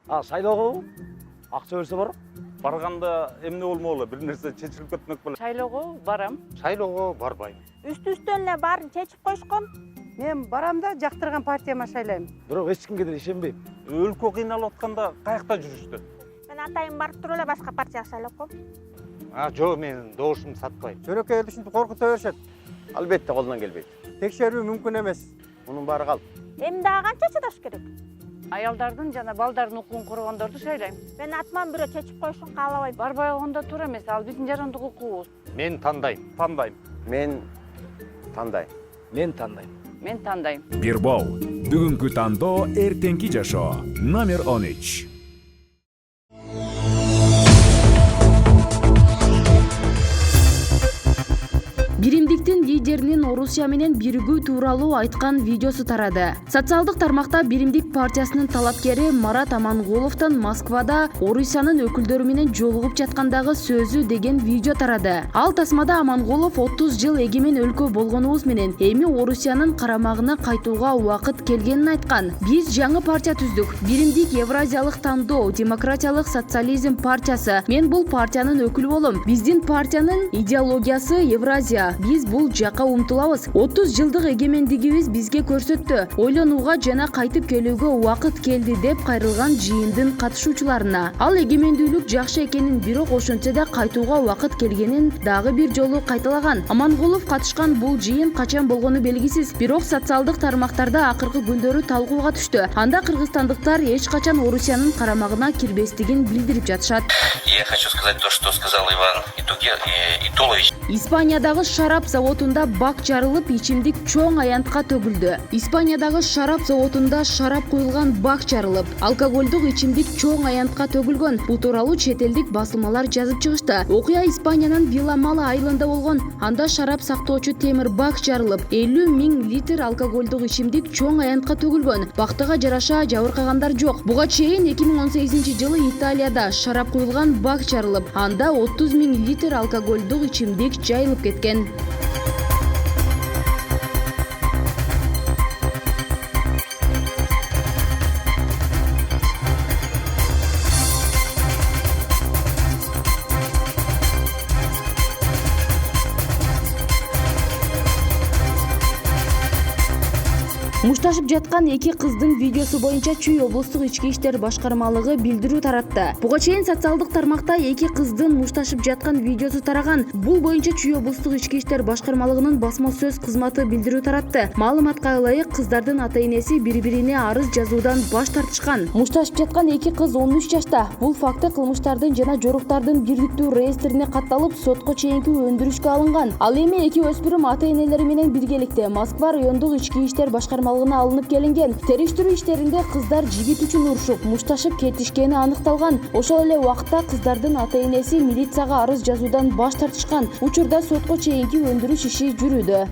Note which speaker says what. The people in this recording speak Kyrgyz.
Speaker 1: Шайлоого акча берсе барам.
Speaker 2: Барганда эмне болмогула, бир нерсе чечилип кетмек болот.
Speaker 3: Шайлоого барам.
Speaker 4: Шайлоого барбайм.
Speaker 5: Үстү-үстөн эле баарын чечип коюшкон.
Speaker 6: Мен барам да жактырган партияма шайлайм.
Speaker 1: Бирок эч кимге деле ишенбейм.
Speaker 2: Өлкө кыйналып атканда каякта жүрүштү?
Speaker 5: Мен атайын барып туруп эле башка партияга шайлап коем.
Speaker 4: Жок, мен добушумду сатпайм.
Speaker 7: Жөнөкөй эл ушинтип коркута беришет.
Speaker 1: Албетте колунан келбейт.
Speaker 7: Текшерүү мүмкүн эмес.
Speaker 1: Мунун баары калп.
Speaker 5: Эми дагы канча чыдаш керек?
Speaker 3: Аялдардын жана балдардын укугун коргондорду шайлайм.
Speaker 5: Мен атыман бирөө чечип коюшун каалабайм.
Speaker 3: Барбай койгондо туура эмес, ал биздин жарандык укугубуз.
Speaker 4: Мен тандайм.
Speaker 2: Тандайм.
Speaker 1: Мен тандайм.
Speaker 3: Мен тандайм.
Speaker 8: Бирбол. Бүгүнкү тандоо, эртеңки жашоо. Номер 13.
Speaker 9: Биримдиктин лидеринин Орусия менен биригүү тууралуу айткан видеосу тарады. Социалдык тармакта Биримдик партиясынын талапкери Марат Амангуловдун Москвада Орусиянын өкүлдөрү менен жолугуп жаткандагы сөзү деген видео тарады. Ал тасмада Амангулов 30 жыл эгемен өлкө болгонубуз менен эми Орусиянын карамагына кайтууга убакыт келгенин айткан. Биз жаңы партия түздүк. Биримдик Евразиялык тандоо, демократиялык социализм партиясы. Мен бул партиянын өкүлү болом. Биздин партиянын идеологиясы Евразия. Биз бул жака умтулабыз. 30 жылдык эгемендигибиз бизге көрсөттү. Ойлонууга жана кайтып келүүгө убакыт келди деп кайрылган жыйындын катышуучуларына. Ал эгемендүүлүк жакшы экенин, бирок ошентсе да кайтууга убакыт келгенин дагы бир жолу кайталаган. Амангулов катышкан бул жыйын качан болгону белгисиз, бирок социалдык тармактарда акыркы күндөрү талкууга түштү. Анда кыргызстандыктар эч качан Орусиянын карамагына кирбестигин билдирип жатышат.
Speaker 10: Я хочу сказать то, что сказал Иван Итолович.
Speaker 9: Испаниядагы шарап заводунда бак жарылып, ичимдик чоң аянтка төгүлдү. Испаниядагы шарап заводунда шарап куюлган бак жарылып, алкоголдук ичимдик чоң аянтка төгүлгөн. Бул тууралуу чет элдик басылмалар жазып чыгышты. Окуя Испаниянын Виламала айылында болгон. Анда шарап сактоочу темир бак жарылып, 50 000 литр алкоголдук ичимдик чоң аянтка төгүлгөн. Бактыга жараша жабыркагандар жок. Буга чейин 2018-жылы Италияда шарап куюлган бак жарылып, анда 30 000 литр алкоголдук ичимдик жайылып кеткен. Мушташып жаткан эки кыздын видеосу боюнча Чүй облустук ички иштер башкармалыгы билдирүү таратты. Буга чейин социалдык тармакта эки кыздын мушташып жаткан видеосу тараган. Бул боюнча Чүй облустук ички иштер башкармалыгынын басма сөз кызматы билдирүү таратты. Маалыматка ылайык, кыздардын ата-энеси бири-бирине арыз жазуудан баш тартышкан. Мушташып жаткан эки кыз 13 жашта. Бул факты кылмыштардын жана жоруктардын бирликтүү реестрине катталып, сотко чейинки өндүрүшкө алынган. Ал эми эки өспүрүм ата-энелери менен биргеликте Москва райондук ички иштер башкармалыгына алынып келинген. Териштирүү иштеринде кыздар жигит үчүн урушуп, мушташып кетишкени аныкталган. Ошол эле убакытта кыздардын ата-энеси милицияга арыз жазуудан баш тартышкан. Учурда сотко чейинки өндүрүш иши жүрүүдө.